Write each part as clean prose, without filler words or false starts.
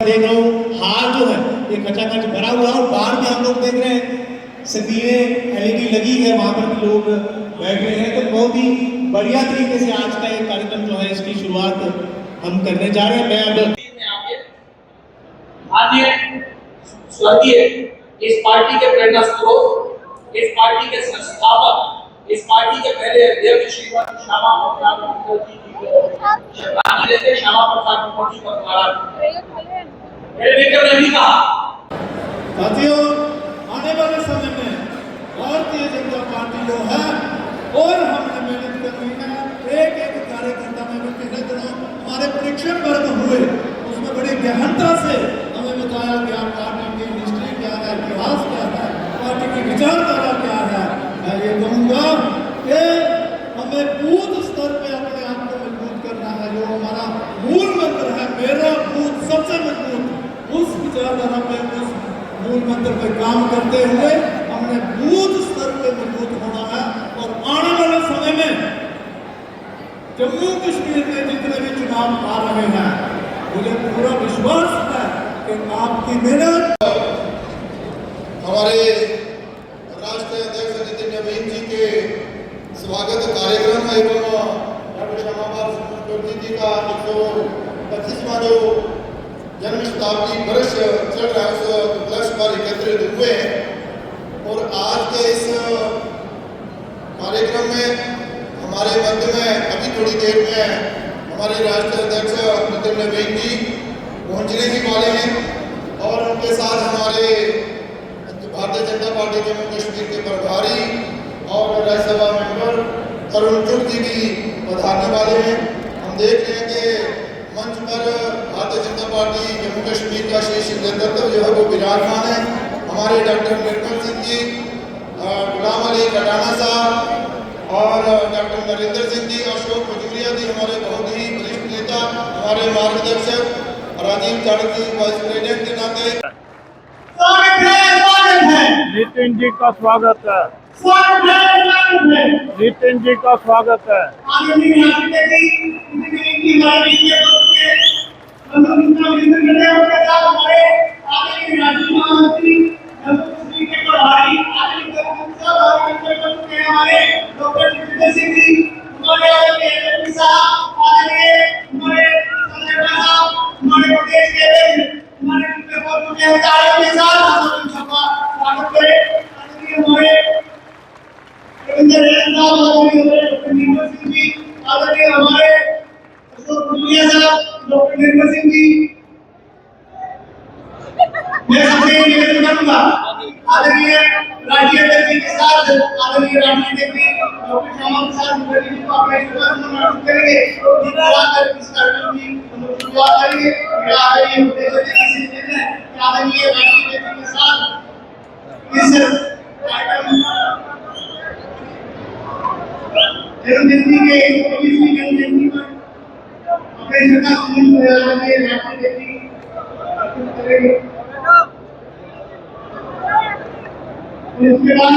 देख रहा हूँ हाल जो है ये खचाखच भरा हुआ है और बाहर भी हम लोग देख रहे हैं स्क्रीनें एलईडी लगी है, वहां पर भी लोग बैठ रहे हैं। तो बहुत ही बढ़िया तरीके से आज का ये कार्यक्रम जो है इसकी शुरुआत हम करने जा रहे हैं। मैं अब आदरणीय स्वर्गीय इस पार्टी के प्रेरणा स्रोत, इस पार्टी के संस्थापक, इस पार्टी के पहले अध्यक्ष श्रीमती श्यामा प्रसाद मुखर्जी जी को श्रद्धांजलि देते श्यामा प्रसाद मुखर्जी को द्वारा मेरे मित्र ने भी कहा। साथियों, आने वाले समय में भारतीय जनता पार्टी जो है और हमने मेहनत करनी है। एक एक कार्यकर्ता में पिछले दिनों हमारे परीक्षण वर्ग हुए, उसमें बड़ी गहनता से हमें बताया गया पार्टी की हिस्ट्री क्या है, इतिहास क्या है, पार्टी की विचारधारा क्या है। मैं ये कहूँगा कि हमें बूथ स्तर पे अपने आप को मजबूत करना है। जो हमारा मूल मंत्र है, मेरा बूथ सबसे मजबूत, उस विचारधारा पे, उस मूल मंत्र पे काम करते हुए हमने बूथ स्तर पे मजबूत होना है। और आने वाले समय में जम्मू कश्मीर के जितने भी चुनाव आ रहे हैं, मुझे पूरा विश्वास है कि आपकी मेहनत। हमारे राष्ट्रीय अध्यक्ष नितिन नवीन जी के स्वागत कार्यक्रम एवं डॉक्टर श्यामा प्रसाद मुखर्जी जी का 125वां जो जन्म शताब्दी वर्ष चल रहा है उस उपलक्ष्य पर एकत्रित हुए हैं। और आज के इस कार्यक्रम में हमारे मध्य में अभी थोड़ी देर में हमारे राष्ट्रीय अध्यक्ष नितिन नवीन जी पहुंचने ही वाले हैं और उनके साथ हमारे भारतीय जनता पार्टी जम्मू कश्मीर के प्रभारी और राज्यसभा मेंबर तरुण चुग जी भी पधारने वाले हैं। हम देख रहे हैं कि मंच पर भारतीय जनता पार्टी जम्मू कश्मीर का शीर्ष नेतृत्व जो है वो विराजमान है। हमारे डॉक्टर निर्मल सिंह जी, गुलाम अली कटाना साहब और डॉक्टर नरेंद्र सिंह जी, अशोक खजूरिया जी हमारे बहुत ही वरिष्ठ नेता, हमारे मार्गदर्शक राजीव चाड़क जी वाइस प्रेसिडेंट के नाते नितिन जी का स्वागत है। नितिन जी का स्वागत है। आदरणीय राज्य अध्यक्ष के साथ आदरणीय राज्य अध्यक्ष डॉक्टर श्यामा प्रसाद मुखर्जी जी को अपने शुभकामनाएं करेंगे और इस कार्यक्रम की शुरुआत करेंगे। मेरा आदरणीय उद्देश्य है कि आदरणीय राज्य अध्यक्ष के साथ इस कार्यक्रम जन्मदिन के 24वीं जन्मदिन पर अपने श्रद्धासुमन आदरणीय राज्य अध्यक्ष करेंगे। इसके बाद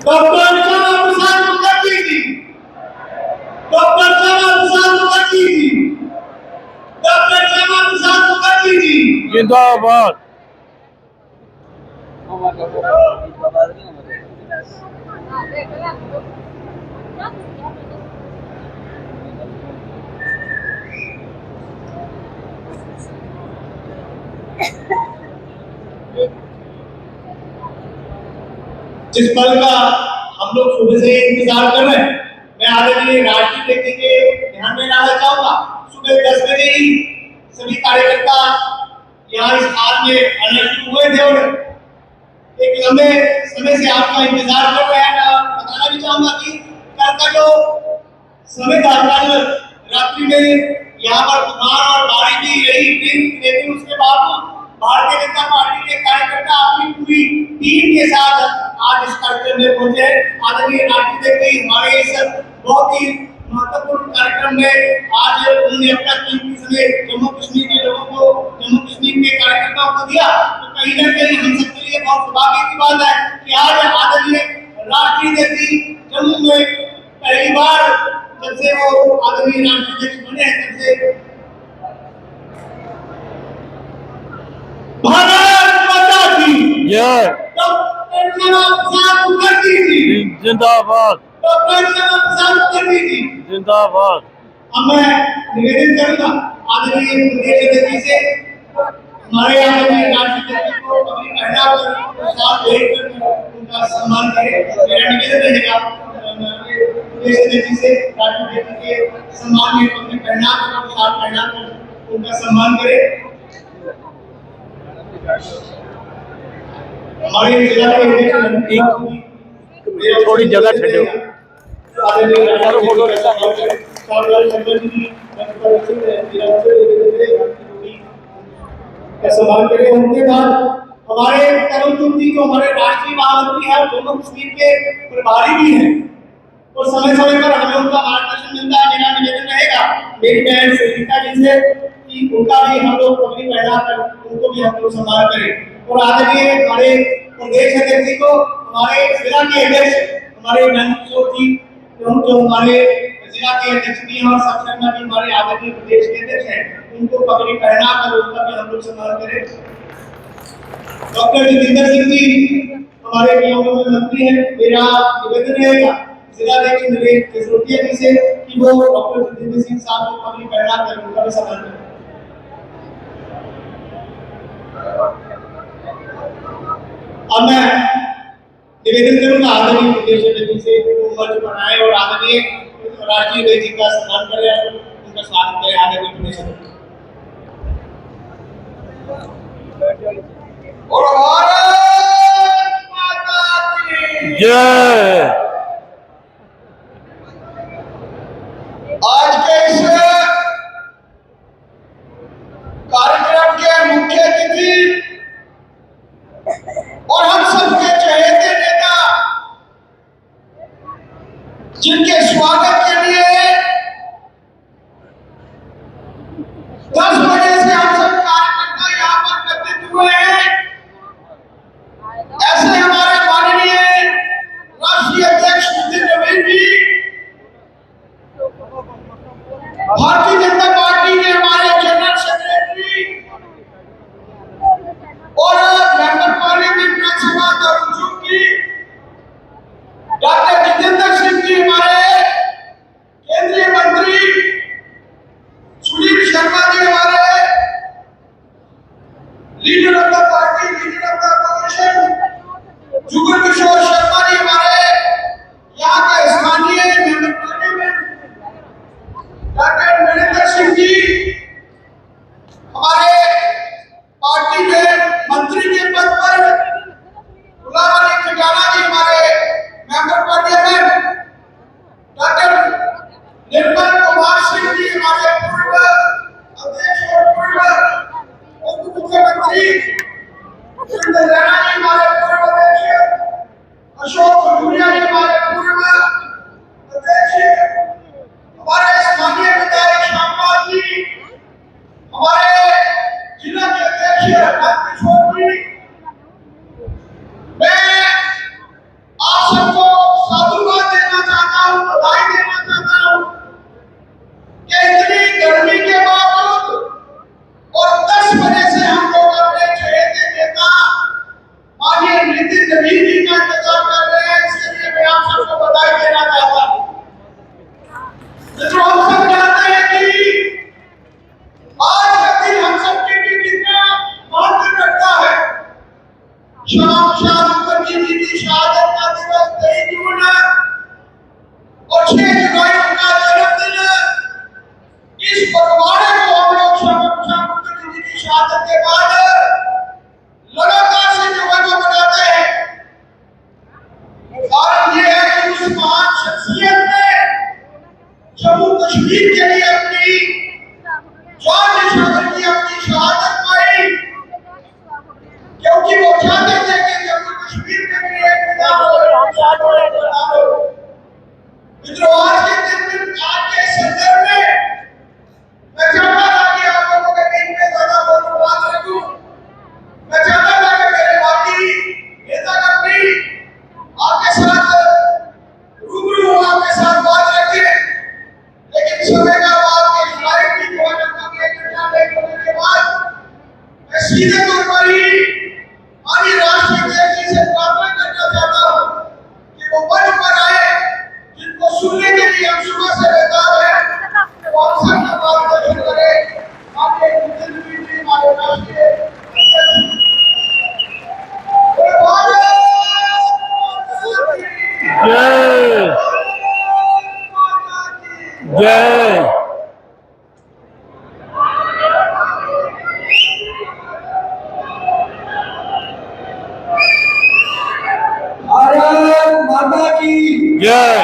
doctor Shyama Prasad Mukherjee ji, doctor Shyama Prasad Mukherjee ji, doctor Shyama Prasad Mukherjee ji जिंदाबाद। जिस पल का हम लोग सुबह से इंतजार कर रहे हैं, मैं आदरणीय राष्ट्रीय अध्यक्ष के ध्यान में लाना चाहूंगा। सुबह 10 बजे ही सभी कार्यकर्ता यहाँ इस हाथ में आने शुरू हुए थे और एक लंबे समय से आपका इंतजार कर रहे हैं। मैं बताना भी चाहूंगा कि कल का जो समय था, कल रात्रि में यहाँ पर तूफान और बारिश भी रही, लेकिन उसके बाद भारतीय जनता पार्टी के कार्यकर्ता अपनी पूरी टीम के साथ आज इस कार्यक्रम में पहुंचे। आदरणीय राष्ट्रीय अध्यक्ष हमारे इस बहुत ही महत्वपूर्ण कार्यक्रम में आज उन्होंने अपना कीमती समय जम्मू कश्मीर के लोगों को, जम्मू कश्मीर के कार्यकर्ताओं को दिया। तो कहीं न कहीं हम सबके लिए बहुत सौभाग्य की बात है कि आज आदरणीय राष्ट्रीय अध्यक्ष जम्मू में पहली बार जब से वो आदरणीय राष्ट्रीय अध्यक्ष बने हैं तब से भारत माता की जय। डॉक्टर श्यामा प्रसाद मुखर्जी जी जिंदाबाद। डॉक्टर श्यामा प्रसाद मुखर्जी जी जिंदाबाद। अब मैं निवेदन करूंगा आदरणीय प्रदेश अध्यक्ष जी से हमारे आदरणीय राष्ट्रीय अध्यक्ष को अपनी पहनाकर साथ भेजकर उनका सम्मान करें। मेरा निवेदन रहेगा प्रदेश अध्यक्ष जी से राष्ट्रीय अध्यक्ष के सम्मान में अपनी पहनाकर साथ पहनाकर उनका सम्मान करें। हमारे जिला के थोड़ी जगह छो सम्मान करें। उनके बाद हमारे तरुण चुग जी जो हमारे राष्ट्रीय महामंत्री है, दोनों कश्मीर के प्रभारी भी हैं और समय समय पर हमें उनका मार्गदर्शन मिलता है। मेरा निवेदन रहेगा मेरी बहन सुनीता जी से कि उनका भी हम लोग पगड़ी पहनाकर उनको भी हम लोग सम्मान करें। और आदरणीय हमारे प्रदेश अध्यक्ष जी को हमारे जिला के अध्यक्ष हमारे नंदकिशोर जी जो हमारे जिला के अध्यक्ष भी हैं और सबसे भी हमारे आदरणीय प्रदेश के अध्यक्ष हैं, उनको पगड़ी पहनाकर उनका भी हम लोग सम्मान करें। डॉक्टर जितेंद्र सिंह जी हमारे नियोजन में मंत्री हैं। मेरा निवेदन रहेगा जिला अध्यक्ष नरेश केसरोटिया जी से कि वो डॉक्टर जितेंद्र सिंह साहब को पगड़ी पहनाकर उनका भी सम्मान करें। अब मैं निवेदन करूंगा आदरणीय प्रदेश अध्यक्ष से मंच बनाए और आदरणीय राष्ट्रीय अध्यक्ष जी का सम्मान करें, उनका स्वागत करें। आदरणीय प्रदेश अध्यक्ष और भारत माता की जय। आज के इस कार्यक्रम के मुख्य अतिथि और हम सबके चहेते नेता जिनके स्वागत के लिए 10 बजे से हम सब कार्यकर्ता यहाँ पर एकत्रित हुए हैं, ऐसे हमारे माननीय राष्ट्रीय अध्यक्ष नितिन नवीन जी, भारतीय जनता पार्टी के हमारे जनरल सेक्रेटरी और member parliament Rajya Sabha Tarun Chugh ji, doctor Jitendra Singh ji हमारे केंद्रीय मंत्री, सुनील शर्मा जी हमारे leader of the party, leader of the opposition, Jugal Kishore Sharma ji हमारे यहाँ के स्थानीय member parliament, doctor Narendra Singh ji हमारे पार्टी के मंत्री के पद पर, गुलाम अली खजाना जी हमारे member parliament, doctor Nirmal Kumar Singh ji हमारे पूर्व अध्यक्ष और पूर्व उप मुख्यमंत्री, सुरेंद्र रैना जी हमारे पूर्व अध्यक्ष, अशोक भूरिया जी हमारे पूर्व अध्यक्ष, हमारे स्थानीय विधायक श्यामलाल जी, हमारे जिला के अध्यक्ष नंदकिशोर जी, मैं आप सबको साधुवाद देना चाहता हूँ, बधाई देना चाहता हूँ कि इतनी गर्मी के बावजूद और 10 बजे से हम लोग अपने चहेते नेता माननीय नितिन नवीन जी का इंतजार कर रहे हैं। इसके लिए मैं आप सबको बधाई देना चाहता हूँ। मित्रों, हम सब जानते हैं कि आज का दिन हम सबके लिए कितना महत्व रखता है। श्यामा प्रसाद मुखर्जी जी की शहादत का दिवस 23 जून और 6 जुलाई उनका जन्मदिन, इस पखवाड़े को हम लोग श्यामा प्रसाद मुखर्जी जी की शहादत के बाद लगातार से जो है वो मनाते हैं। कारण ये है कि उस महान शख्सियत ने जम्मू कश्मीर के लिए अपनी जान निछावर की, अपनी शहादत पाई, क्योंकि वो चाहते थे कि जम्मू कश्मीर के लिए एक विधान हो। मित्रों, आज के दिन, आज के संदर्भ में मैं चाहता था कि आप लोगों के बीच में ज्यादा बोलूं, बात रखूं। मैं चाहता था कि मेरे बाकी नेतागण भी आपके साथ रूबरू हो, आपके साथ बात रखें। सीधे तौर पर ही हमारी राष्ट्रीय अध्यक्ष जी से प्रार्थना करना चाहता हूँ कि वो मंच पर आए, जिनको सुनने के लिए हम सुबह से बेताब है, वो हम सबका मार्गदर्शन करें। आगे जितनी भी हमारे राष्ट्रीय अध्यक्ष जय जय भारत माता की जय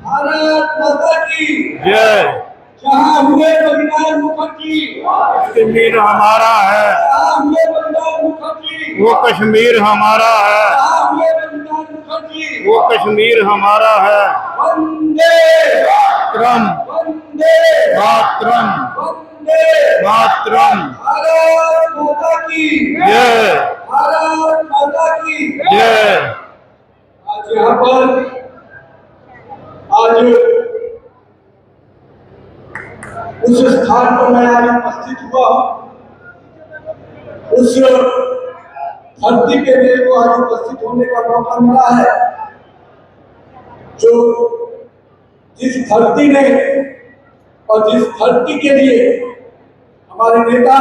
भारत माता की जय। जहाँ हुए बलिदान मुखर्जी, कश्मीर हमारा है, जहाँ हुए बलिदान मुखर्जी, वो कश्मीर हमारा है, जहाँ हुए बलिदान मुखर्जी, वो कश्मीर हमारा है। वंदे त्रम वंदे मातरम वंदे मातरम। भारत माता की जय भारत माता की जय। आज यहाँ पर आज उस स्थान पर मैं आज उपस्थित हुआ हूँ, उस धरती पे मेरे को आज उपस्थित होने का मौका मिला है, जो जिस धरती ने और जिस धरती के लिए हमारे नेता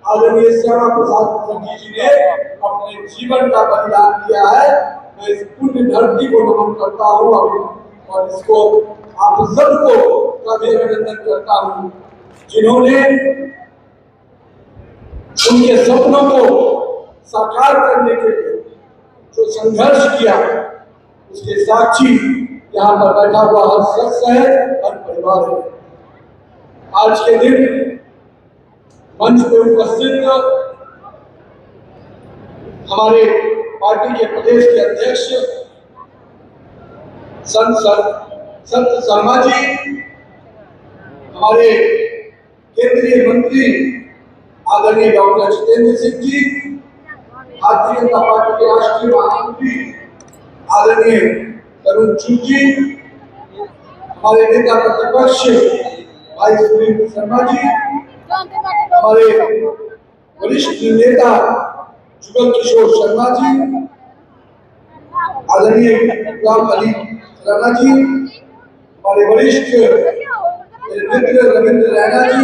आदरणीय श्यामा प्रसाद मुखर्जी जी ने अपने जीवन का बलिदान दिया है। मैं इस पुण्य धरती को नमन करता हूँ और इसको आप सबको का भी अभिनंदन करता हूँ, जिन्होंने उनके सपनों को साकार करने के लिए जो संघर्ष किया, उसके साक्षी यहाँ पर बैठा हुआ हर शख्स है, हर परिवार है। आज के दिन मंच पे उपस्थित हमारे पार्टी के प्रदेश के अध्यक्ष संत शर्मा जी, हमारे केंद्रीय मंत्री आदरणीय डॉक्टर जितेंद्र सिंह जी, भारतीय जनता पार्टी के राष्ट्रीय महामंत्री आदरणीय तरुण चुग जी, हमारे नेता प्रतिपक्ष भाई सुनील शर्मा जी, हमारे वरिष्ठ नेता जुगल किशोर शर्मा जी, आदरणीय गुलाम अली राणा जी, हमारे वरिष्ठ मित्र रविंद्र रैना जी,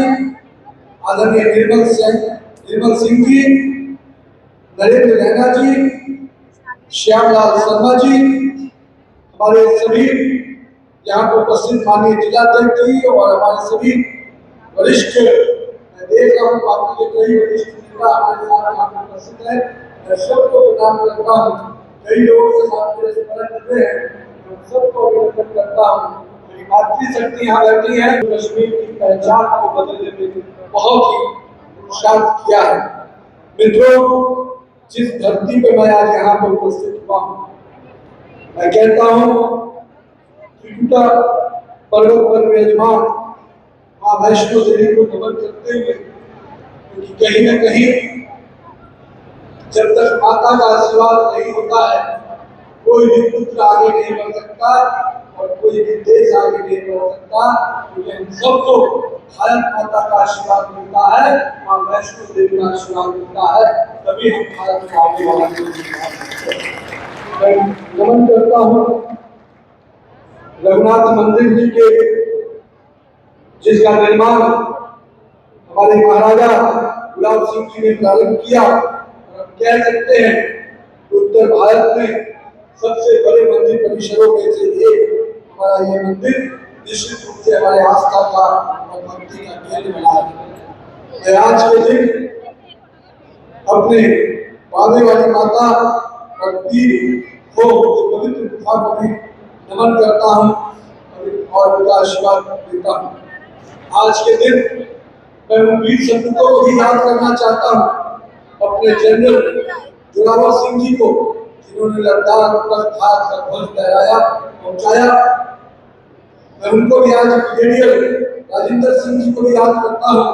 आदरणीय निर्मल सिंह जी, नरेंद्र रैना जी, श्यामलाल शर्मा जी, हमारे सभी यहाँ पर उपस्थित माननीय जिलाध्यक्ष जी और हमारे सभी वरिष्ठ, मैं देख रहा हूँ पार्टी के कई वरिष्ठ नेता हमारे साथ यहाँ पर उपस्थित है। मैं सबको प्रणाम करता हूँ, कई लोगों के साथ मेरे स्मरण हुए हैं, मैं सबको अभिनंदन करता हूँ। मेरी मातृशक्ति यहाँ बैठी है, कश्मीर की पहचान को बदलने में बहुत ही पुरुषार्थ किया है। मित्रों, जिस धरती पर मैं आज यहाँ पर उपस्थित हुआ हूँ, मैं कहता हूँ त्रिकुटा पर्वत पर विराजमान मां वैष्णो देवी को नमन करते हुए, क्योंकि कहीं न कहीं जब तक माता का आशीर्वाद नहीं होता है, कोई भी पुत्र आगे नहीं बढ़ सकता और कोई भी देश आगे नहीं बढ़ सकता। क्योंकि हम सबको भारत माता का आशीर्वाद मिलता है, मां वैष्णो देवी का आशीर्वाद मिलता है, तभी हम भारत को आगे बढ़ाएंगे। मैं नमन करता हूँ रघुनाथ मंदिर जी के, जिसका निर्माण हमारे महाराजा गुलाब सिंह जी ने प्रारंभ किया। हम कह सकते हैं उत्तर भारत में सबसे बड़े मंदिर परिसरों में से एक हमारा ये मंदिर निश्चित रूप से हमारे आस्था का और भक्ति का केंद्र बना है। मैं आज के दिन अपने वादे वाली माता और वीर को पवित्र गुफा को भी नमन करता हूँ और उनका आशीर्वाद देता हूँ। आज के दिन मैं उन वीर सपूतों को भी याद करना चाहता हूँ, अपने जनरल जोरावर सिंह जी को, जिन्होंने लद्दाख पर भारत का ध्वज लहराया पहुंचाया। मैं उनको भी आज ब्रिगेडियर राजेंद्र सिंह जी को भी याद करता हूँ,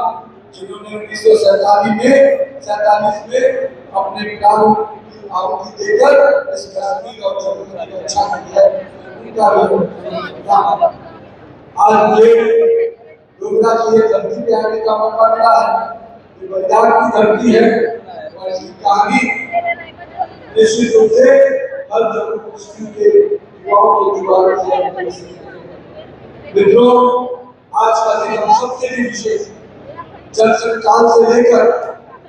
जिन्होंने 1947 में अपने प्राणों की आहुति देकर इस कश्मीर और जम्मू की रक्षा की है। उनका भी आज ये डोगरा की धरती पे आने का मौका मिला है। ये बलिदान की धरती है और इसकी कहानी निश्चित रूप से हर जम्मू कश्मीर के युवाओं के दीवारों से हम देख सकते हैं। मित्रों, आज का दिन हम सबके लिए विशेष है। जन संकाल से लेकर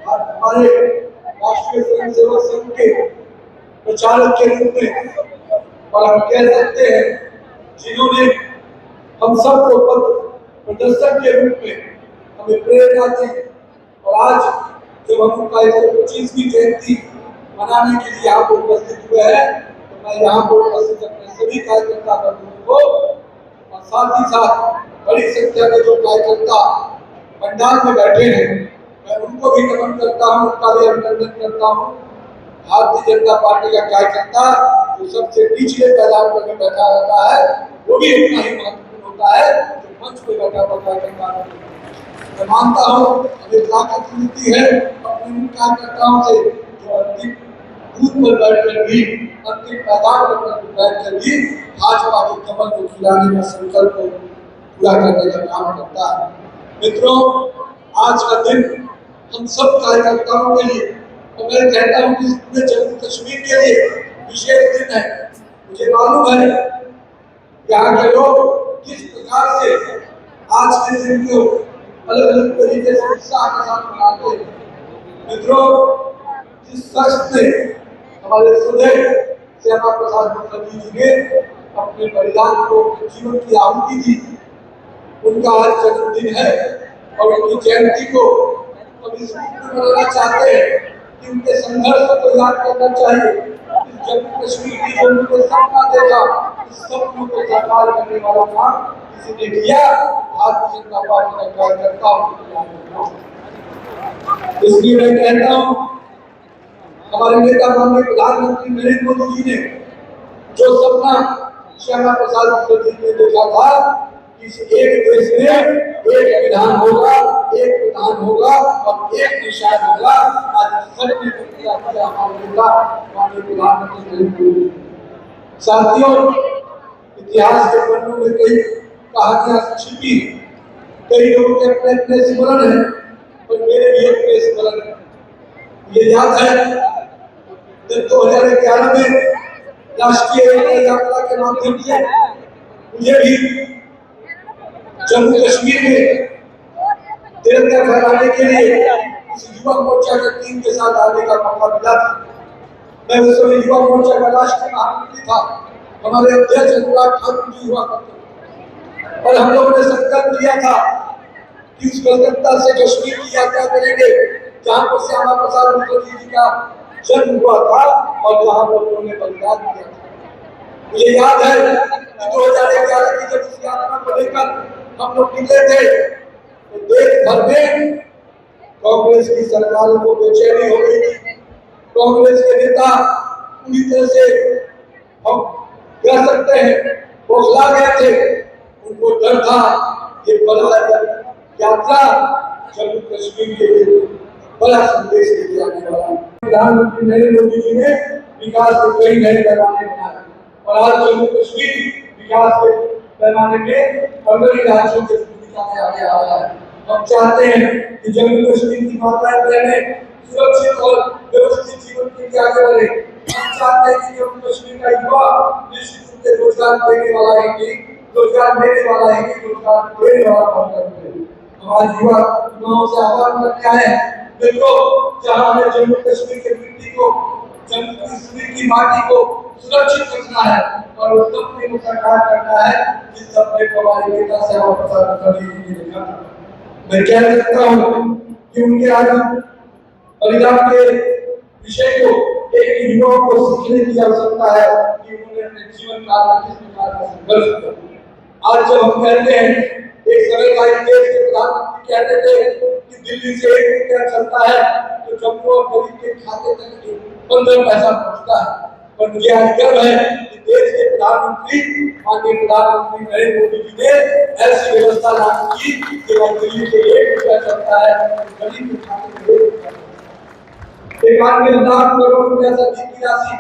हमारे राष्ट्रीय स्वयंसेवक संघ के प्रचारक के रूप में, और हम कह सकते हैं जिन्होंने हम सबको पथ प्रदर्शक के रूप में हमें प्रेरणा दी, और आज जब हम उनका 125वीं जयंती मनाने के लिए यहाँ पर उपस्थित हुए हैं, तो मैं यहाँ पर उपस्थित अपने सभी कार्यकर्ता बंधुओं को और साथ ही साथ बड़ी संख्या में जो कार्यकर्ता पंडाल में बैठे हैं, मैं उनको भी नमन करता हूँ, उनका भी अभिनंदन करता हूँ। भारतीय जनता पार्टी का कार्यकर्ता जो सबसे पिछले पैदान पर में बैठा रहता है, वो भी उतना ही महत्वपूर्ण होता है जो मंच पे बैठा हुआ कार्यकर्ता है। मैं मानता हूँ हमें ताकत मिलती है अपने उन कार्यकर्ताओं से जो अंतिम बूथ पर बैठकर भी, अंतिम पैदान पर बैठकर भी भाजपा के कमल को खिलाने का संकल्प को पूरा करने का काम करता है। मित्रों, आज का दिन हम सब कार्यकर्ताओं के लिए, और मैं कहता हूँ कि पूरे जम्मू कश्मीर के लिए विशेष दिन है। मुझे मालूम है यहाँ के लोग किस प्रकार से आज के दिन को अलग अलग तरीके से उत्साह के साथ मनाते हैं। मित्रों, जिस शख्स ने हमारे सुधे श्यामा प्रसाद मुखर्जी जी ने अपने बलिदान को जीवन की आहुति दी, उनका आज जन्मदिन है और उनकी जयंती को हम इस रूप में मनाना चाहते हैं कि उनके संघर्ष को याद करना चाहिए। इस जम्मू कश्मीर की जो उन्होंने सपना देखा, इस सपनों को साकार करने वाला काम किसी ने किया, भारतीय जनता पार्टी का कार्यकर्ता। इसलिए मैं कहता हूँ हमारे नेता माननीय प्रधानमंत्री नरेंद्र मोदी जी ने जो सपना श्यामा प्रसाद मुखर्जी ने देखा था कि इस एक देश में एक विधान होगा, एक प्रधान होगा और एक निशान होगा, आज सबने किया हमारे नेता माननीय प्रधानमंत्री नरेंद्र मोदी। साथियों, इतिहास के पन्नों में कई कहानियां छिपी, कई लोगों के अपने अपने स्मरण है, पर मेरे भी अपने स्मरण है। ये याद है जब 2011 में राष्ट्रीय एकता यात्रा के माध्यम से मुझे भी जम्मू कश्मीर में तिरंगा फहराने के लिए इस युवा मोर्चा के टीम के साथ आने का मौका मिला था। मैं उस समय युवा मोर्चा का राष्ट्रीय महामंत्री था, हमारे अध्यक्ष अनुराग ठाकुर जी हुआ करते, और हम लोगों ने संकल्प लिया था कि उस कलकत्ता से कश्मीर की यात्रा करेंगे जहाँ पर श्यामा प्रसाद मुखर्जी जी का जन्म हुआ था और जहाँ पर उन्होंने बलिदान दिया था। मुझे याद है कि 2011 की जब इस यात्रा को लेकर हम लोग निकले थे, तो देश भर में कांग्रेस की सरकारों को बेचैनी हो गई थी। कांग्रेस के नेता पूरी तरह से हम कह सकते हैं बौखला गए थे। उनको डर था ये बड़ा यात्रा जम्मू कश्मीर के लिए बड़ा संदेश लेके आने वाला है। प्रधानमंत्री नरेंद्र मोदी जी ने विकास के कई नए पैमाने बनाए और आज जम्मू कश्मीर विकास के पैमाने में अग्रणी राज्यों के भूमिका में आगे आ रहा है। हम चाहते हैं कि जम्मू कश्मीर की माताएं बहनें सुरक्षित और व्यवस्थित जीवन के लिए आगे बढ़े। हम चाहते हैं कि जम्मू कश्मीर का युवा निश्चित रूप से रोजगार देने वाला है कि रोजगार देने वाला है कि रोजगार देने वाला बनकर हमारे युवाओं से आह्वान करते हैं, देखो जहाँ हमें जम्मू कश्मीर के मिट्टी को, जम्मू कश्मीर की माटी को सुरक्षित रखना है और उस सपने को साकार करना है जिस सपने को हमारे नेता श्यामा प्रसाद मुखर्जी जी ने देखा। मैं कह सकता हूँ कि उनके आज बलिदान के विषय को एक युवाओं को सीखने की आवश्यकता है कि उन्होंने अपने जीवन काल में किस प्रकार का संघर्ष किया। आज जब हम कहते हैं, एक समय का देश के प्रधानमंत्री कहते थे कि दिल्ली से 1 रुपया चलता है तो जम्मू और गरीब के खाते तक 15 पैसा पहुंचता है, पर मुझे आज गर्व है कि देश के प्रधानमंत्री माननीय प्रधानमंत्री नरेंद्र मोदी जी ने ऐसी व्यवस्था लागू की कि वह दिल्ली से 1 रुपया चलता है तो गरीब के खाते में 1 रुपया। 91 लाख करोड़ रुपया से की राशि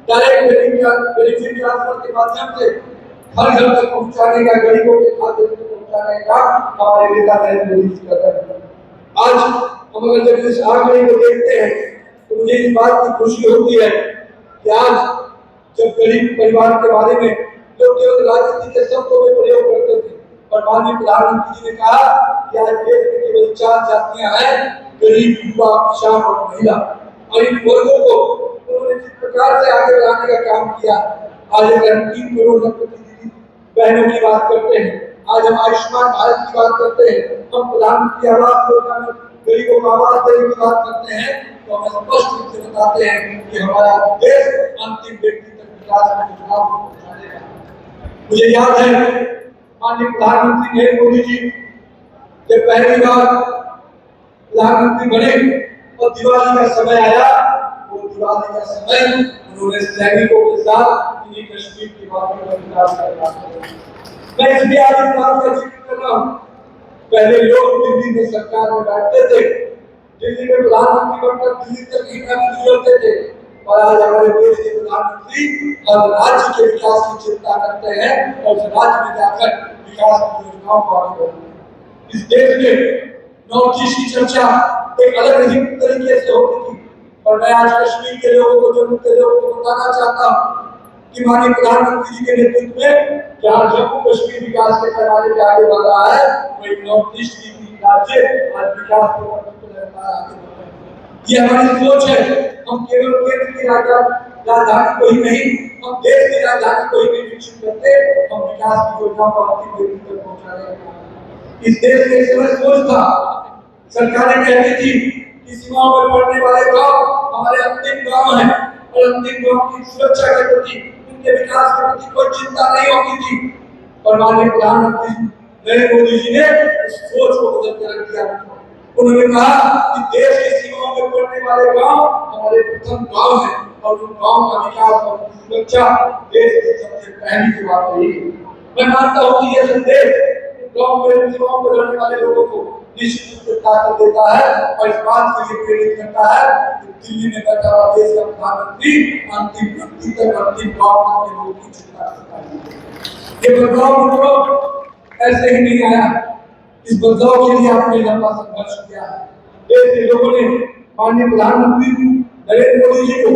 डायरेक्ट बेनिफिट ट्रांसफर के माध्यम से हर घर तक पहुंचाने का, गरीबों के खाते में पहुंचाने का हमारे नेता नरेंद्र मोदी जी कर रहे हैं। आज हम अगर जब इस आंकड़े को देखते हैं तो मुझे इस बात की खुशी होती है कि आज जब गरीब परिवार के बारे में लोग केवल राजनीति के शब्दों में प्रयोग करते थे, और माननीय प्रधानमंत्री जी ने कहा कि आज देश में केवल 4 जातियां हैं, गरीब, युवा, किसान और महिला, और इन वर्गों को उन्होंने जिस प्रकार से आगे बढ़ाने का काम किया। आज अगर हम 3 करोड़ प्रतिनिधि बहनों की बात करते हैं, आज हम आयुष्मान भारत की बात करते हैं, हम प्रधानमंत्री आवास योजना में गरीबों को आवास देने की बात करते हैं, तो हम स्पष्ट रूप से बताते हैं कि हमारा देश अंतिम व्यक्ति तक विकास के योजनाओं को पहुंचाएगा। मुझे याद है माननीय प्रधानमंत्री नरेंद्र मोदी जी जब पहली बार प्रधानमंत्री बने और दिवाली का समय आया, वो दिवाली का समय उन्होंने सैनिकों के साथ कश्मीर के वादियों में विकास करना। मैं इसलिए आज इस बात का जिक्र कर रहा हूँ, पहले लोग दिल्ली में सरकार में बैठते थे, दिल्ली में प्रधानमंत्री बनकर दिल्ली तक ही नहीं गुजरते थे, और आज हमारे देश के प्रधानमंत्री हर राज्य के विकास की चिंता करते हैं और उस राज्य में जाकर विकास की योजनाओं को आगे बढ़ाते हैं। इस देश में नॉर्थ ईस्ट की चर्चा एक अलग ही तरीके से होती थी, और मैं आज कश्मीर के लोगों को, जम्मू के लोगों को बताना चाहता हूँ कि माननीय प्रधानमंत्री जी के नेतृत्व में जहाँ जम्मू कश्मीर विकास के पैमाने पे आगे बढ़ रहा है, वही नॉर्थ ईस्ट की राज्य आज विकास के आगे बढ़ रहे हैं। ये हमारी सोच है। हम केवल केंद्र की राजधानी को ही नहीं, हम देश की राजधानी को ही नहीं विकसित करते, हम विकास की योजनाओं को अंतिम व्यक्ति तक पहुंचाने का। इस देश में एक समय सोच था, सरकारें कहती थी कि सीमाओं पर पड़ने वाले गांव हमारे अंतिम गांव हैं, और अंतिम गांव की सुरक्षा के प्रति, उनके विकास के प्रति कोई चिंता नहीं होती थी। और माननीय प्रधानमंत्री नरेंद्र मोदी जी ने उस सोच को बदल कर रख दिया। उन्होंने कहा कि देश की सीमाओं में पड़ने वाले गांव हमारे प्रथम गांव हैं, और उन गांव का विकास और सुरक्षा देश की सबसे पहली जवाबदारी है। मैं मानता हूँ कि यह संदेश गांव में सीमाओं पर रहने वाले लोगों को निश्चित रूप से ताकत देता है, और इस बात के लिए प्रेरित करता है कि दिल्ली में बैठा हुआ देश का प्रधानमंत्री अंतिम व्यक्ति तक, अंतिम गांव तक के लोगों की चिंता करता है। ये बदलाव ऐसे ही नहीं आया, इस बदलाव के लिए आपने लंबा संघर्ष किया है। देश के लोगों ने माननीय प्रधानमंत्री नरेंद्र मोदी जी को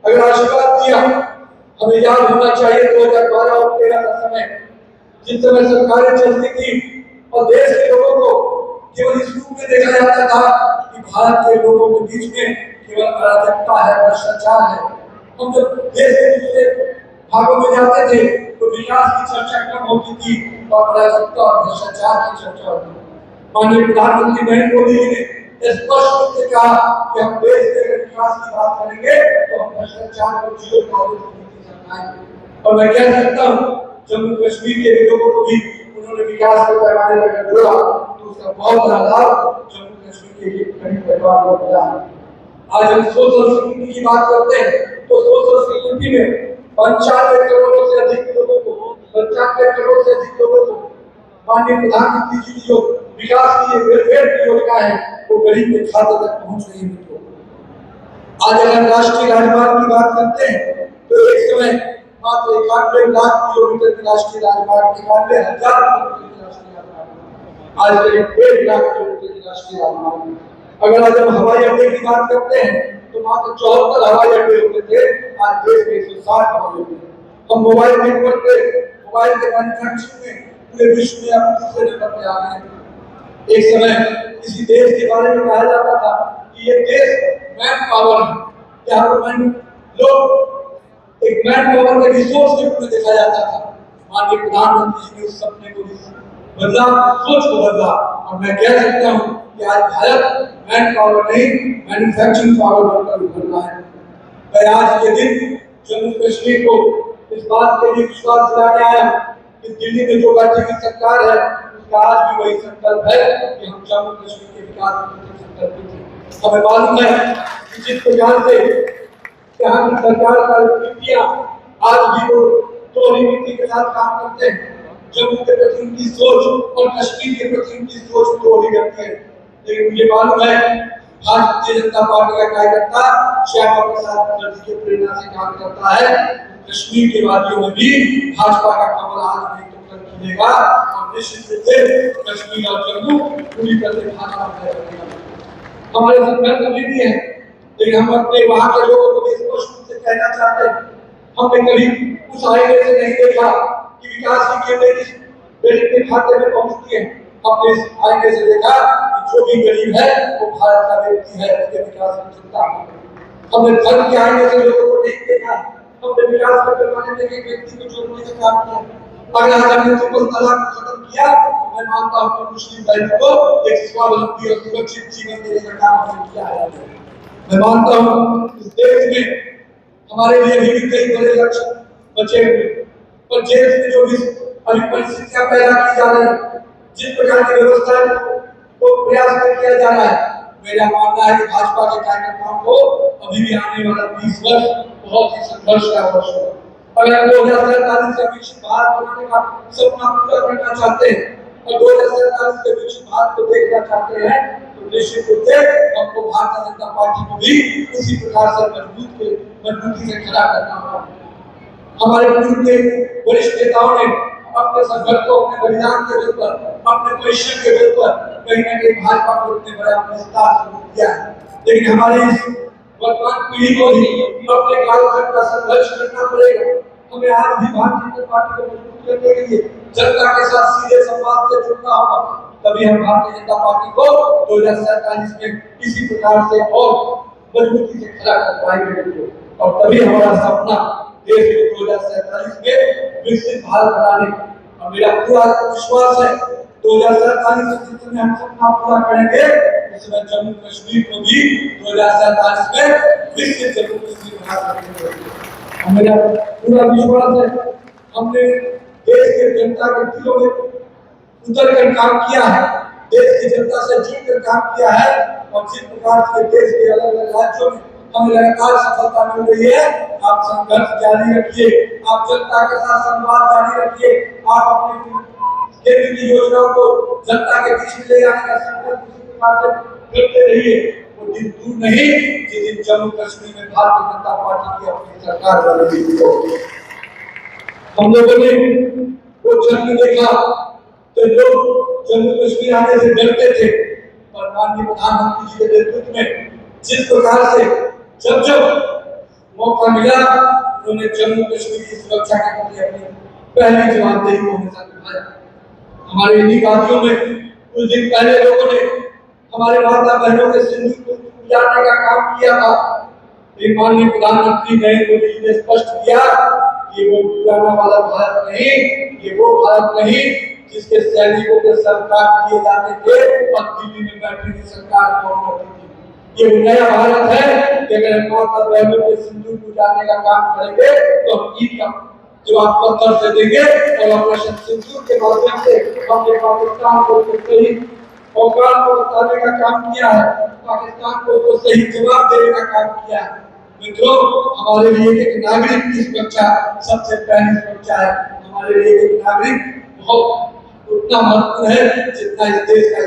अगर आशीर्वाद दिया, हमें याद होना चाहिए 2012 और 2013 का समय, जिस समय सरकारें चलती थी और देश के लोगों को केवल इस रूप में देखा जाता था कि भारत के लोगों के बीच में केवल अराजकता है, भ्रष्टाचार है। हम जब देश के दूसरे भागों में जाते थे तो विकास की चर्चा कम होती थी और अराजकता और भ्रष्टाचार की चर्चा होती थी। माननीय प्रधानमंत्री नरेंद्र मोदी जी ने स्पष्ट रूप से कहा कि हम देश के विकास की बात करेंगे तो हम भ्रष्टाचार को जीरो टॉलरेंस नीति अपनाएंगे। और मैं कह सकता हूँ जम्मू कश्मीर के लोगों को भी उन्होंने विकास के पैमाने पर जोड़ा, तो उसका बहुत बड़ा लाभ जम्मू कश्मीर के गरीब परिवार को मिला है। आज हम सोशल सिक्योरिटी की बात करते हैं तो सोशल सिक्योरिटी में 95 करोड़ से अधिक लोगों को, 95 करोड़ से अधिक लोगों को माननीय प्रधानमंत्री जी की जो विकास की वेलफेयर की योजना है वो गरीब के खाते तक पहुंच रही है। आज अगर राष्ट्रीय राजमार्ग की बात करते हैं तो एक समय मात्र 91 लाख किलोमीटर की राष्ट्रीय राजमार्ग, 91,000 किलोमीटर की राष्ट्रीय राजमार्ग, आज करीब 1.5 लाख किलोमीटर की राष्ट्रीय राजमार्ग। अगर आज हम हवाई अड्डे की बात करते हैं तो मात्र 74 हवाई अड्डे होते थे, आज देश में 160 हवाई अड्डे। हम मोबाइल नेटवर्क पे, मोबाइल के मैन्युफैक्चरिंग में पूरे विश्व में अब तीसरे नंबर पे आ गए हैं। एक समय किसी देश के बारे में कहा जाता था कि ये देश मैन पावर है, यहाँ पर लोग एक मैन पावर के रिसोर्स के रूप में देखा जाता था। माननीय प्रधानमंत्री जी ने उस सपने को बदला, सोच को बदला, और मैं कह सकता हूँ कि आज भारत मैन पावर नहीं, मैन्युफैक्चरिंग पावर बनकर उभर रहा है। मैं आज के दिन जम्मू कश्मीर को इस बात के लिए विश्वास दिलाने आया कि दिल्ली में जो बैठी हुई सरकार है उसका आज भी वही संकल्प है कि हम जम्मू कश्मीर के विकास में संकल्पित हैं। हमें मालूम है कि जिस प्रकार से यहाँ की सरकार का नीतियाँ आज भी वो दोहरी नीति के साथ काम करते हैं, जम्मू के प्रति उनकी सोच और कश्मीर के प्रति उनकी सोच दोहरी रहती है। लेकिन मुझे मालूम है भारतीय जनता पार्टी का कार्यकर्ता श्यामा प्रसाद मुखर्जी की प्रेरणा से काम करता है। कश्मीर के वादियों में भी भाजपा का कमल आज नहीं तो कल खिलेगा, और निश्चित रूप से कश्मीर और जम्मू पूरी तरह से भाजपा का रहेगा। हमारे संघर्ष अभी भी है, लेकिन हम अपने वहां के लोगों को भी स्पष्ट रूप से कहना चाहते हैं, हमने कभी उस आईने से नहीं देखा कि विकास की केवल गरीब के खाते में पहुंचती है। हमने इस आईने से देखा कि जो भी गरीब है वो भारत का व्यक्ति है, उसके विकास की चिंता है। हमने धर्म के आईने से लोगों को नहीं देखा, हमने विकास के पैमाने में एक व्यक्ति को जोड़ने का काम किया। अगर आज हमने ट्रिपल तलाक को खत्म किया, मैं मानता हूं कि मुस्लिम भाइयों को एक स्वावलंबी और सुरक्षित जीवन देने का काम हमने किया है। मैं मानता हूं इस देश में हमारे लिए भी कई बड़े लक्ष्य बचे हुए, पर देश में जो भी परिस्थितियां पैदा की जा रही है, जिस प्रकार की व्यवस्था को प्रयास किया जा रहा है, मेरा मानना है कि भाजपा के कार्यकर्ताओं को अभी भी आने वाला 20 वर्ष बहुत ही संघर्ष का वर्ष होगा। अगर 2047 से विकसित भारत बनाने का सपना पूरा करना चाहते हैं और 2047 के विकसित भारत को देखना चाहते हैं, तो निश्चित रूप से हमको भारतीय जनता पार्टी को भी उसी प्रकार से मजबूती से खड़ा करना होगा। हमारे पूर्व के वरिष्ठ नेताओं ने अपने संघर्ष को, अपने बलिदान के बल पर, अपने परिश्रम के बल पर कहीं न कहीं भाजपा को इतने बड़ा विस्तार शुरू किया है, लेकिन हमारी इस वर्तमान पीढ़ी को भी अपने कालखंड का संघर्ष करना पड़ेगा। हमें आज भी भारतीय जनता पार्टी को मजबूत करने के लिए जनता के साथ सीधे संवाद से जुड़ना होगा, तभी हम भारतीय जनता पार्टी को 2047 में इसी प्रकार से और मजबूती से खड़ा कर पाएंगे और तभी हमारा सपना देश को 2047 में विकसित भारत बनाने का मेरा पूरा विश्वास है। 2047 में हम सपना पूरा करेंगे, इसमें जम्मू कश्मीर को भी 2047 में विकसित जम्मू कश्मीर बना सकेंगे। मेरा पूरा विश्वास है हमने देश के जनता के दिलों में उतर कर काम किया है, देश की जनता से जुड़कर काम किया है और जिस प्रकार से देश के अलग अलग राज्यों में हमें लगातार सफलता मिल रही है, आप संघर्ष जारी रखिए, आप जनता के साथ संवाद जारी रखिए, आप अपनी केंद्र की योजनाओं को जनता के बीच में ले जाने का संकल्प उसी प्रकार से करते रहिए। वो दिन दूर नहीं जिस दिन जम्मू कश्मीर में भारतीय जनता पार्टी की अपनी सरकार बनेगी। हम लोगों ने वो जन्म देखा तो लोग जम्मू कश्मीर आने से डरते थे, और माननीय प्रधानमंत्री जी के नेतृत्व में जिस प्रकार से जब जब मौका मिला उन्होंने जम्मू कश्मीर की सुरक्षा के प्रति अपनी पहली जवाबदेही को हमेशा निभाया। हमारे इन्हीं वादियों में कुछ दिन पहले लोगों ने हमारे माता बहनों के सिंदूर को उजाड़ने का काम किया था, लेकिन माननीय प्रधानमंत्री नरेंद्र मोदी जी ने स्पष्ट किया कि वो पुराना वाला भारत नहीं, ये वो भारत नहीं जिसके सैनिकों के सरकार किए जाते थे और दिल्ली में बैठी हुई सरकार कौन करती थी। ये नया भारत है कि अगर माता बहनों के सिंदूर को उजाड़ने का काम करेंगे तो हम ईद का जवाब पत्थर से देंगे और ऑपरेशन सिंदूर के माध्यम से हमने पाकिस्तान को सही औकात को बताने का काम किया है, पाकिस्तान को तो सही जवाब देने का काम किया है। मित्रों, हमारे लिए एक नागरिक की सुरक्षा सबसे पहली सुरक्षा है। हमारे लिए एक नागरिक बहुत उतना महत्वपूर्ण है जितना इस देश का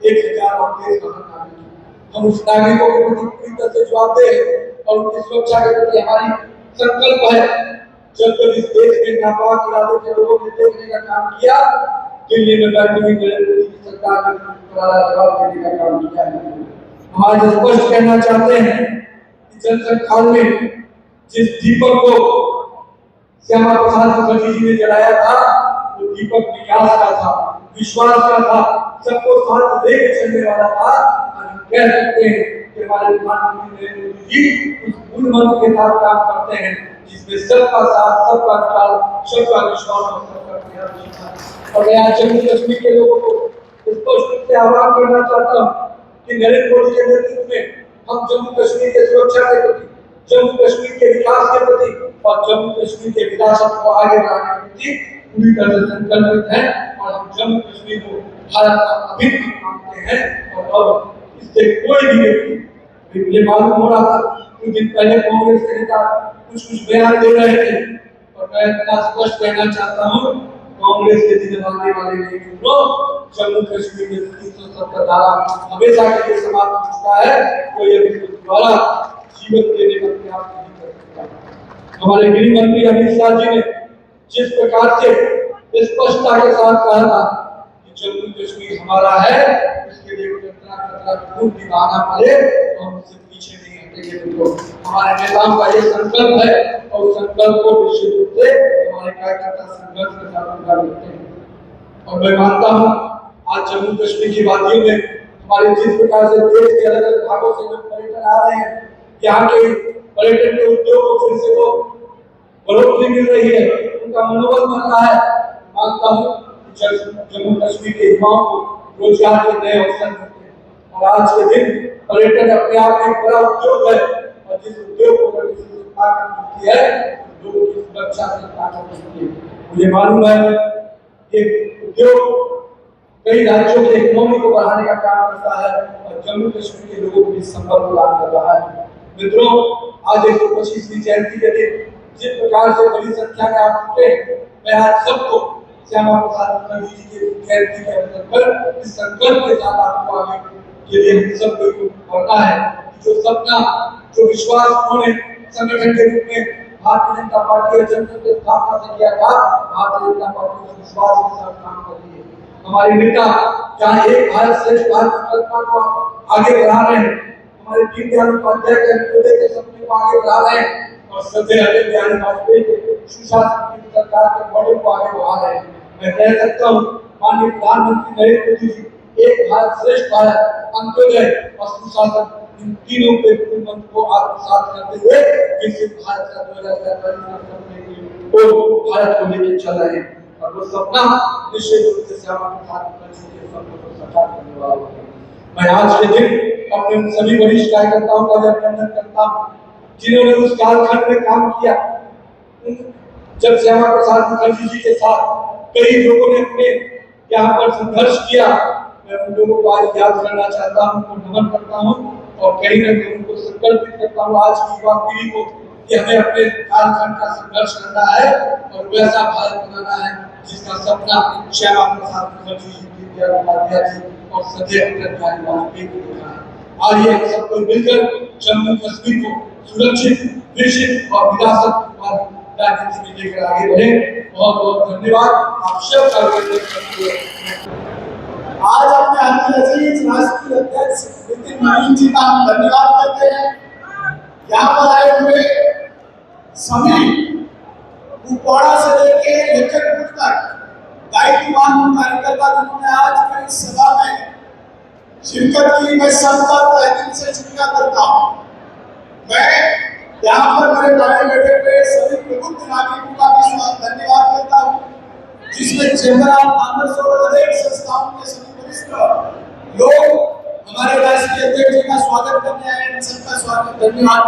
1000 और देश का नागरिक है। हम उस नागरिकों के प्रति पूरी तरह से जवाबदेह और उनकी सुरक्षा के प्रति हमारी संकल्प है। जब जब इस देश के नापाक इरादों के लोगों ने देखने का काम किया, दिल्ली में बैठी हुई नरेंद्र मोदी की सरकार ने करारा जवाब देने का काम किया है। हम आज स्पष्ट कहना चाहते हैं कि जनसंघ काल में जिस दीपक को श्यामा प्रसाद मुखर्जी जी ने जलाया था, वो दीपक विकास का था, विश्वास का था, सबको साथ लेकर चलने वाला था। हम कह सकते हैं कि हमारे प्रधानमंत्री नरेंद्र मोदी जी उस मूल मंत्र के साथ काम करते हैं जिसमें सबका साथ, सबका विकास, सबका विश्वास और सबका प्रयास। और मैं आज जम्मू कश्मीर के लोगों को स्पष्ट रूप से आह्वान करना चाहता हूँ कि नरेंद्र मोदी के नेतृत्व में हम जम्मू कश्मीर के सुरक्षा के प्रति, जम्मू कश्मीर के विकास के प्रति और जम्मू कश्मीर के विरासत को आगे बढ़ाने के प्रति पूरी तरह से संकल्पित हैं और हम जम्मू कश्मीर को भारत का अभिन्न मानते हैं। और अब इससे कोई भी व्यक्ति, ये मालूम हो रहा था कुछ दिन पहले कांग्रेस के नेता कुछ बयान दे रहे थे, और मैं इतना स्पष्ट कहना चाहता हूँ कांग्रेस के दिन आने वाले नहीं सुनो, जम्मू कश्मीर में 370 धारा हमेशा के लिए समाप्त हो चुका है। कोई अभी दोबारा जीवन देने का प्रयास नहीं कर सकता। हमारे गृह मंत्री अमित शाह जी ने जिस प्रकार से स्पष्टता के साथ कहा था कि जम्मू कश्मीर हमारा है, इसके लिए कितना कितना खून भी बहाना पड़े तो हम उससे पीछे नहीं हटेंगे। मित्रों, हमारे नेताओं का ये संकल्प है और संकल्प को निश्चित रूप से हमारे कार्यकर्ता संघर्ष के साथ पूरा करते हैं। और मैं मानता हूँ आज जम्मू कश्मीर की वादियों में हमारे जिस प्रकार से देश के अलग अलग भागों से लोग पर्यटन आ रहे हैं, यहाँ के पर्यटन के उद्योग को फिर से वो बढ़ोतरी मिल रही है, उनका मनोबल बढ़ रहा है। मानता हूँ जम्मू कश्मीर के युवाओं को रोजगार के नए अवसर मिलते हैं और आज के दिन पर्यटन अपने आप में एक बड़ा उद्योग है और जिस उद्योग को अगर किसी को ताकत मिलती है तो लोगों की सुरक्षा से ताकत मिलती है। मुझे मालूम है ये उद्योग कई राज्यों की इकोनॉमी को बढ़ाने का काम करता है और जम्मू कश्मीर के लोगों को भी संबल प्रदान कर रहा है। मित्रों, आज 125वीं जयंती के दिन जिस प्रकार से बड़ी संख्या में आप जुटे, मैं आज सबको श्यामा प्रसाद मुखर्जी जी के जयंती के अवसर पर इस संकल्प के साथ आपको आगे के लिए हम सब को करना है जो सपना, जो विश्वास उन्होंने संगठन के रूप में भारतीय जनता पार्टी और जनता के स्थापना से किया था, भारतीय जनता पार्टी उस विश्वास के साथ काम कर रही है। हमारे नेता जहाँ एक भारत श्रेष्ठ भारत की कल्पना को आगे बढ़ा रहे हैं, हमारे दीनदयाल उपाध्याय के अंत्योदय के सपने को आगे बढ़ा रहे हैं और श्रद्धेय अटल बिहारी वाजपेयी के सुशासन की सरकार के मॉडल को आगे बढ़ा रहे हैं। मैं कह सकता हूँ माननीय प्रधानमंत्री नरेंद्र मोदी जी एक भारत श्रेष्ठ भारत, अंत्योदय और सुशासन, इन तीनों के मंत्र को आत्मसात करते हुए विकसित भारत का 2047 सपने की भारत को लेकर चल रहे हैं और वो सपना निश्चित रूप से श्यामा प्रसाद मुखर्जी के सपने को साकार करने वाला है। मैं आज के दिन अपने उन सभी वरिष्ठ कार्यकर्ताओं का भी अभिनंदन करता हूँ जिन्होंने उस कालखंड में काम किया जब श्यामा प्रसाद मुखर्जी जी के साथ कई लोगों ने अपने यहाँ पर संघर्ष किया। मैं उन लोगों को आज याद करना चाहता हूँ, उनको नमन करता हूँ और कहीं न कहीं उनको संकल्पित करता हूँ आज की युवा पीढ़ी को कि हमें अपने कालखंड का संघर्ष करना है और वैसा भारत बनाना है जिसका सपना श्यामा प्रसाद मुखर्जी जी, दीनदयाल उपाध्याय जी और श्रद्धेय अटल बिहारी वाजपेयी ने देखा है। आइए हम सबको मिलकर जम्मू कश्मीर को सुरक्षित, विकसित और विरासत वाली राजनीति में लेकर आगे बढ़े। बहुत बहुत धन्यवाद आप सब आज अपने अजीज राष्ट्रीय अध्यक्ष नितिन नवीन जी का हम धन्यवाद करते हैं। यहाँ पर आए हुए सभी कुपवाड़ा से लेके लखनपुर तक दायित्ववान कार्यकर्ता जिन्होंने आज की इस सभा में शिरकत की, मैं सबका तहे दिल से शुक्रिया करता हूँ। मैं यहाँ पर मेरे भाई बैठे हुए सभी प्रबुद्ध नागरिकों का भी धन्यवाद करता हूँ जिसमें चेंबर ऑफ कॉमर्स और अनेक संस्थाओं के सभी वरिष्ठ लोग हमारे राष्ट्रीय अध्यक्ष जी का स्वागत करने आए। इन सबका स्वागत धन्यवाद।